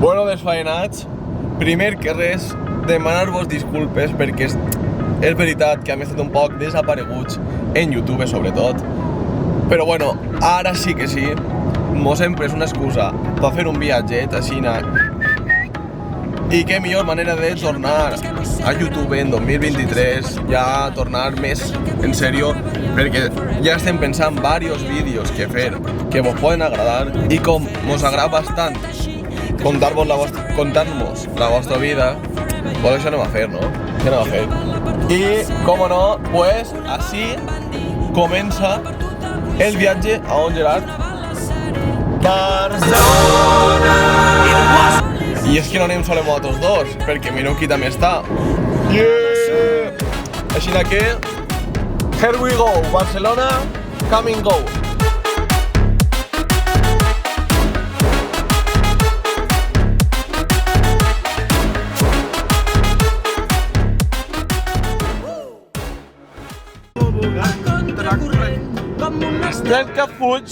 Bueno, desfaenats, primer que res, demanar-vos disculpes perquè és veritat que hem estat un poc desapareguts en YouTube sobretot, però bueno, ara sí que sí, mos hem pres una excusa per fer un viatget a Xina i què millor manera de tornar a YouTube en 2023, ja tornar més en sèrio, perquè ja estem pensant diversos vídeos que fer que vos poden agradar i com mos agrada bastant contar-vos la vostra vida, pues això anem a fer, no? Què anem a fer? I, com no, pues, així comença el viatge a on, Gerard? Barcelona! I és que no anem sols nosaltres dos, perquè mireu qui també està. Yeah! Així que, here we go, Barcelona, come and go. Estel que fuig.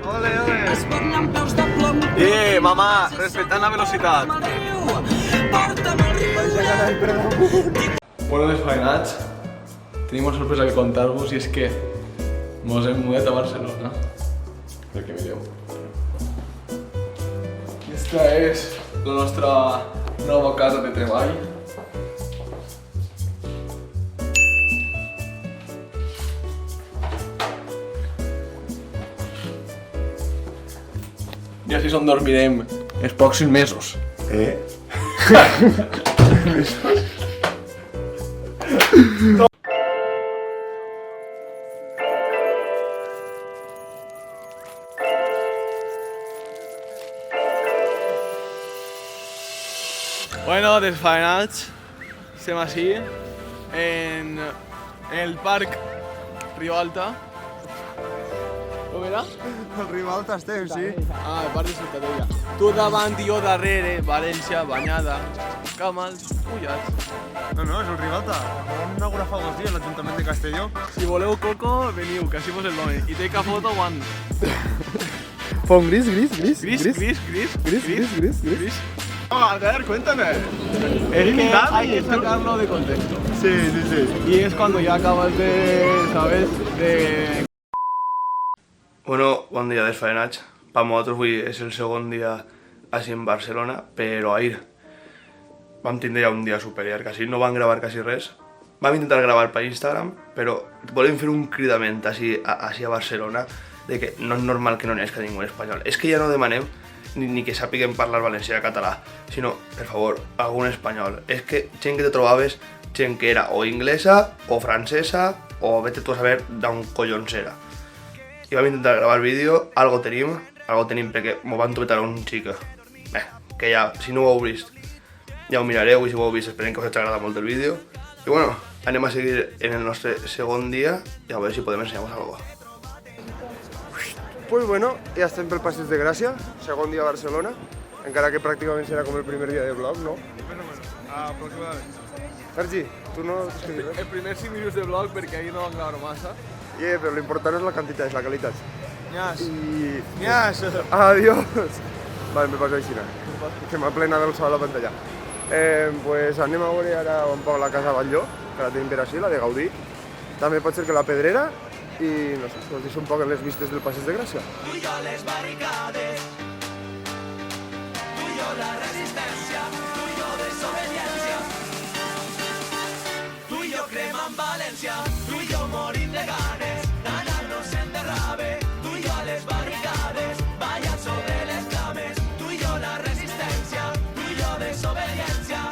Ole, ole. Mamà, respectant la velocitat. Bueno, desfaenats, tenim una sorpresa que contar-vos i és que mos hem mudat a Barcelona. Perquè mireu. Aquesta és la nostra nova casa de treball. I així és on dormirem els pròxims mesos. Bueno, desfaenats, estem així, en el parc Ribalta. Com era? El Ribalta estem, sí. Ah, el parc de Ciutadella. Tu davant i jo darrere, València, banyada, camals, mullats. No, és el Ribalta. Vam inaugurar fa 2 dies l'Ajuntament de Castelló. Si voleu coco, veniu, que així vos el donen. I take a photo one. Pon gris. Gris. A ver, cuéntame. Es que hay que sacarlo de contexto. Sí. Y es cuando ya acabas de, ¿sabes? De... Bueno, bon dia desfaenats. Per nosaltres avui és el segon dia així en Barcelona, però ahir vam tindre ja un dia superior, quasi no vam gravar quasi res. Vam intentar gravar per Instagram, però volem fer un cridament així a Barcelona de que no és normal que no n'esca ningú en espanyol. És que ja no demanem ni que sàpiguen parlar valencià o català, sinó, per favor, algun espanyol. És que gent que te trobaves, gent que era o inglesa, o francesa, o vete tu a saber d'on collons era. I vam intentar gravar vídeo, algo tenim perquè m'ho van trobar un xic. Que ja, si no ho heu vist, ja ho mirareu i si ho heu vist esperem que us hagi agradat molt el vídeo. I bueno, anem a seguir en el nostre segon dia i a veure si podem ensenyar-vos alguna cosa. Pues bueno, ja estem pel Passeig de Gràcia, segon dia a Barcelona, encara que pràcticament serà com el primer dia de vlog, no? Més o menos, aproximadament. Sergi, tu no tens que dir res? El primer 5 minuts de vlog perquè ahir no vam gravar massa. Però l'important és la quantitat, és la qualitat. Nyas. Nyas! Adiós! Vale, me passo així, que m'ha plena del sol a la pantalla. Pues anem a veure ara un poc la Casa Batlló, que la tenim per així, la de Gaudí. També pot ser que la Pedrera, i no sé, us deixo un poc en les vistes del Passeig de Gràcia. Tu i jo les barricades, tu i jo la resistència, tu i jo desobediència. Tu i jo cremant València, tu i jo morint de ganes, d'anar-nos en derrave. Tu i jo a les barricades, ballant sobre les cames, tu i jo la resistència, tu i jo desobediència.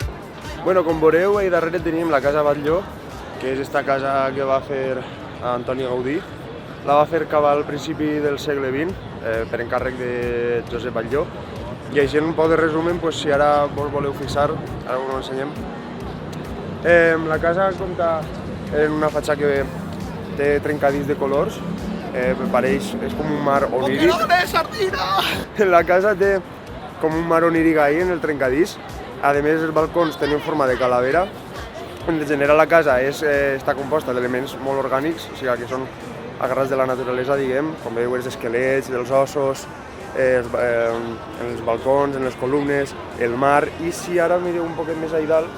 Bueno, com veureu, ahí darrere tenim la Casa Batlló, que és esta casa que va fer Antoni Gaudí. La va fer cap al principi del segle XX, per encàrrec de Josep Batlló. I així en un poc de resumen, si ara vos voleu fixar, ara us ho ensenyem. La casa compta en una fatxada que té trencadís de colors, pareix, és com un mar oníric. La casa té com un mar oníric ahí en el trencadís. A més, els balcons tenen forma de calavera. En general la casa està composta d'elements molt orgànics, o sigui que són agarrats de la naturalesa, diguem, com veieu, els esquelets, dels ossos, en els balcons, en les columnes, el mar, i si ara mireu un poquet més allà dalt,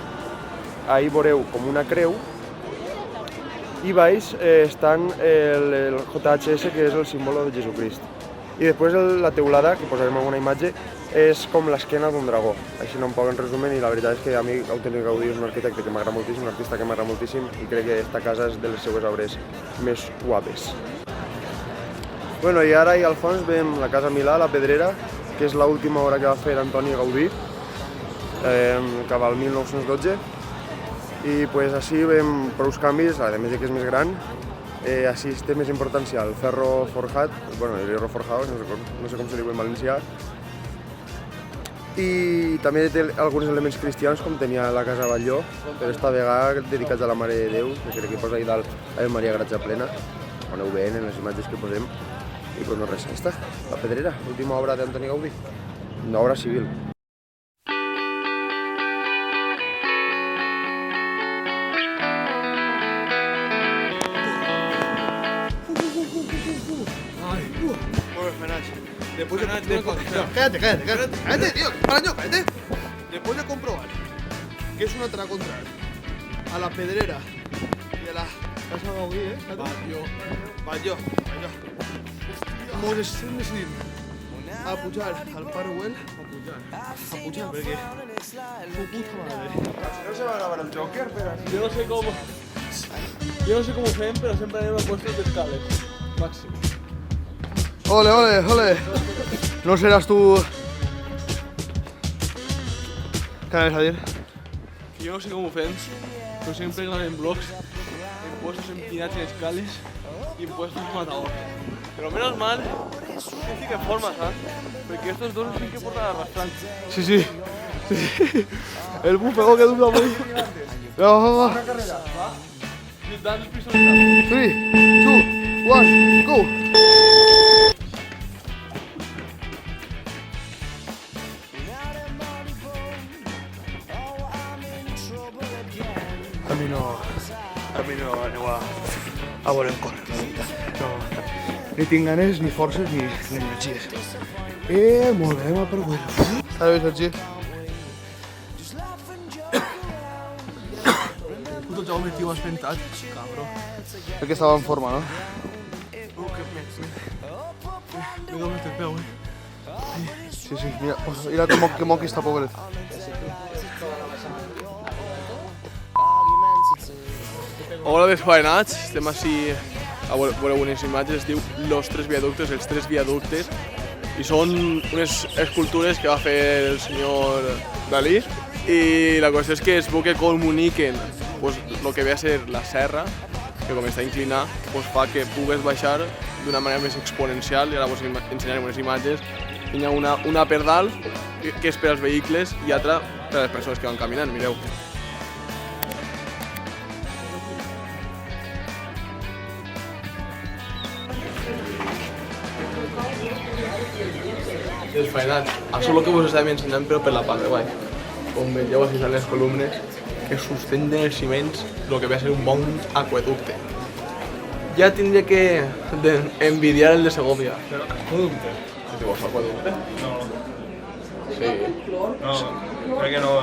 ahí veureu com una creu, i baix estan el JHS, que és el símbolo de Jesucrist. I després la teulada, que posarem alguna imatge, és com l'esquena d'un dragó. Així un poc en resumen, i la veritat és que a mi Antoni Gaudí és un arquitecte que m'agrada moltíssim, un artista que m'agrada moltíssim, i crec que esta casa és de les seues obres més guapes. Bueno, i ara al fons veiem la Casa Milà, la Pedrera, que és l'última obra que va fer Antoni Gaudí, cap al 1912. I pues, així veiem prous canvis, a més que és més gran, així té més importància el ferro forjat, bueno, el hierro forjado, no sé com se diu en valencià, i també té alguns elements cristians com tenia la Casa Batlló, però esta vegada dedicats a la Mare de Déu, que crec que posa ahí dalt Ave Maria Gratja Plena, on ho veiem en les imatges que posem, i pues no res, esta, la Pedrera, l'última obra d'Antoni Gaudí, una obra civil. Cállate, tío, paraño, cállate. Después de comprobar que es un atraco contrario a la Pedrera y a la Casa Gaudí, Batlló. Hemos decidido a pujar al Pare Güell, a pujar, porque su puta madre. No se va a gravar el Joker, pero... Yo no sé cómo ven, pero siempre me he puesto de escales. Máximo. Ole. ¿No serás tú? ¿Qué vas a decir? Que yo no sé cómo ven, pero siempre graben vlogs en puestos empinados en escales y en puestos matador. Pero menos mal, sí que forma, ¿sabes? Porque estos dos sí que portan arrastrando. Sí. El bufego que dura muy. Va. Una carrera, ¿va? Y dan el piso 3, 2, 1, go! A mi no aneu a voler córrer, la veritat. No, ni tinc ganes, ni forces, ni energies. Molt bé, per avui. Ara bé, Sergi? Puto Jaume, tio, has pentat, cabró. Perquè estava en forma, no? Me dobles el peu, Sí, mira que moqui està pobret. Hola desfaenats, estem així, veureu unes imatges, es diu Los Tres Viaductos, els Tres Viaductes, i són unes escultures que va fer el senyor Dalí, i la qüestió és que es veu que comuniquen pues, lo que ve a ser la serra, que com està inclinada, pues, fa que pugues baixar d'una manera més exponencial, i ara us ensenyarem unes imatges. Hi ha una per dalt, que és per als vehicles, i altra per a les persones que van caminant, mireu. Desfaenat. Això és el que us estàvem ensenyant, però per la part de baix. Com veieu, així són les columnes que sustenten els ciments el que ve a ser un bon aqueducte. Ja tindria que envidiar el de Segovia. Pero aqueducte. ¿Qué digo, aqueducte? No, Sí. no, creo que no.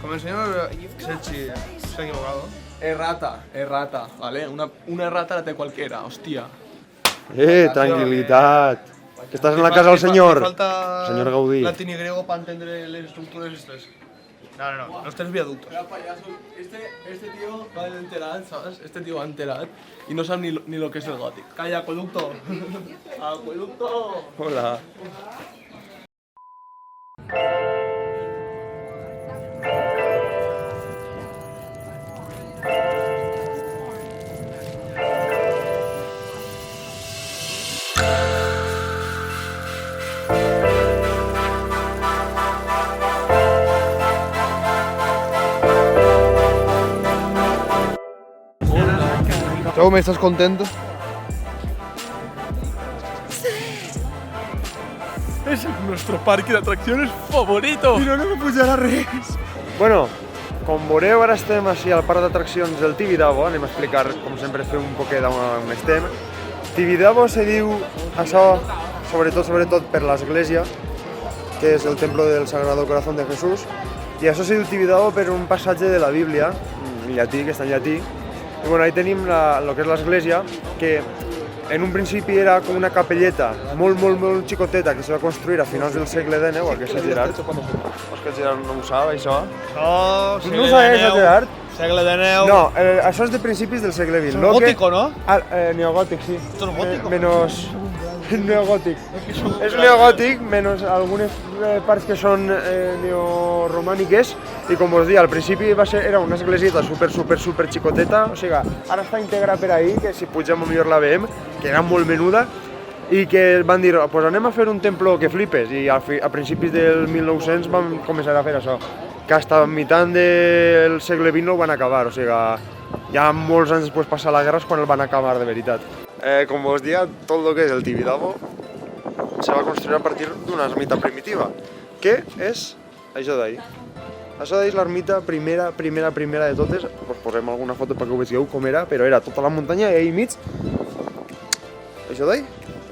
Como el señor Sergi se ha equivocado. Errata, ¿vale? Una errata la té cualquiera, hostia. Tranquilitat. Que estàs en la casa del senyor. Señor Gaudí. Latín y griego para entender las estructuras estas. No, los tres viaductos. Era payaso. Este tío va enterat, ¿sabes? Este tío va enterat y no sabe ni lo que es el gótico. Calla, acueducto. ¡Acueducto! Hola. Jaume, ¿estás contento? Es nuestro parque de atracciones favorito. Mira, no me pujarà res. Bueno, com veureu, ara estem així al parc d'atraccions del Tibidabo. Anem a explicar, com sempre, fer un poquet on estem. Tibidabo se diu això, sobretot per l'església, que és el templo del Sagrado Corazón de Jesús, i això se diu Tibidabo per un passatge de la Bíblia, en llatí, que està en llatí, i bueno, ahí tenim el que és l'església, que en un principi era com una capelleta molt xicoteta que se va construir a finals del segle XIX, igual que és el Gerard. És que el Gerard no ho sap, això. Això, No ho sabés, el Gerard? Segle XIX. No, això és de principis del segle XX. És gótico, no? Neogòtic, sí. Esto es gótico. Menos neogòtic. És neogòtic, menys algunes parts que són neoromàniques. I com us dic, al principi era una esglésieta super xicoteta, o sigui, ara està íntegra per ahí, que si pugem millor la veiem, que era molt menuda, i que van dir, pues anem a fer un templo que flipes, i a principis del 1900 van començar a fer això, que hasta a mitjan del segle XX no ho van acabar, o sigui, ja molts anys després de passar la guerra és quan el van acabar de veritat. Com us dia, tot el que és el Tibidabo se va construir a partir d'una ermita primitiva, que és això d'ahí. Això és l'ermita primera de totes, us posem alguna foto perquè ho veieu com era, però era tota la muntanya i ahí mig, això d'ahí,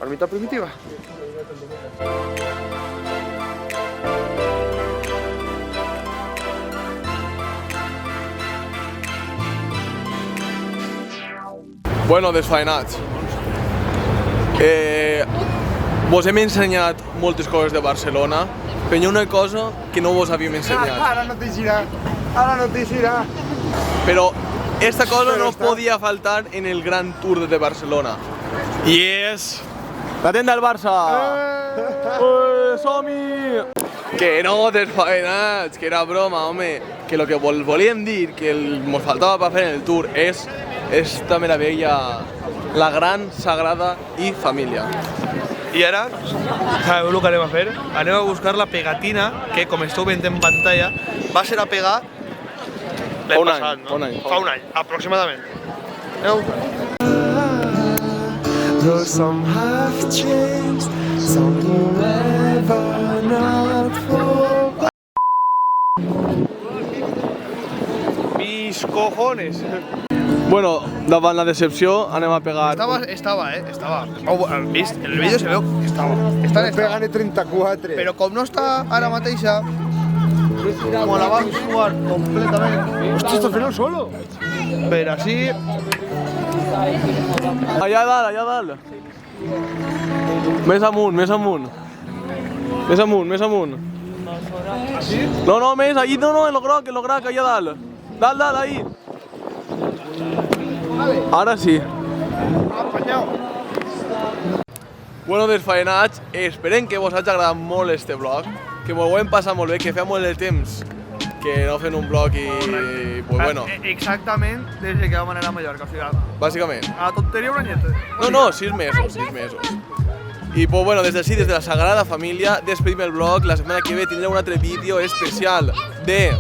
l'ermita primitiva. Bueno, desfaenats. Vos hem ensenyat moltes coses de Barcelona, però hi ha una cosa que no vos havíem ensenyat. Ara no t'hi girà. Però esta cosa no podia faltar en el Gran Tour de Barcelona. I és... la tenda del Barça! Som-hi! Que no, desfaenats, que era broma, home. Que lo que volíem dir, que mos faltava per fer en el Tour, és esta meravella, la Gran Sagrada i Família. I ara, sabeu el que anem a fer? Anem a buscar la pegatina que, com esteu veient en pantalla, va ser a pegar l'any passat, no? Fa un any, aproximadament. Aneu? Though some have changed, some will never not fall. Mis cojones. Bueno, davant la decepció anem a pegar... Estava. Heu vist? En el vídeo se veu que estava. Pegant 34. Però com no està ara mateixa, com la vam jugar completament. Hòstia, està fent el solo. Però així... Allà dalt. Més amunt. Més amunt. No, més, allí, no, en lo groc, allà dalt. Dalt, ahí. Ara sí. Bueno, desfaenats, esperem que vos hagi agradat molt este vlog, que m'ho hem passat molt bé, que feia molt de temps que no fem un vlog i pues bueno. Exactament des que vam anar a Mallorca, o sigui, Bàsicament. a la tonteria un anyet. No, 6 mesos. I pues bueno, des de la Sagrada Família, despedim el vlog. La setmana que ve tindrem un altre vídeo especial de...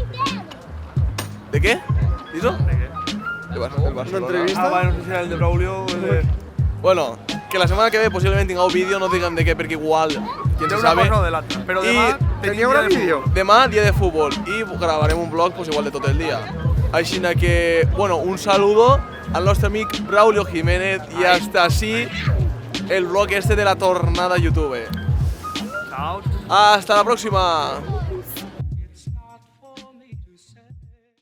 ¿De què? ¿Diso? De què? El Barcelona. Una entrevista? No sé si era el de Braulio o el de... Bueno, que la setmana que ve possiblement tingueu vídeo, no diguem de què, perquè igual, quién se una sabe. cosa o de l'altra. Però demà Tenia un vídeo. Demà, dia de futbol, i gravarem un vlog pues, igual de tot el dia. Així que, bueno, un saludo al nostre amic Braulio Jiménez i hasta así el vlog este de la tornada a YouTube. Chao. Hasta la próxima.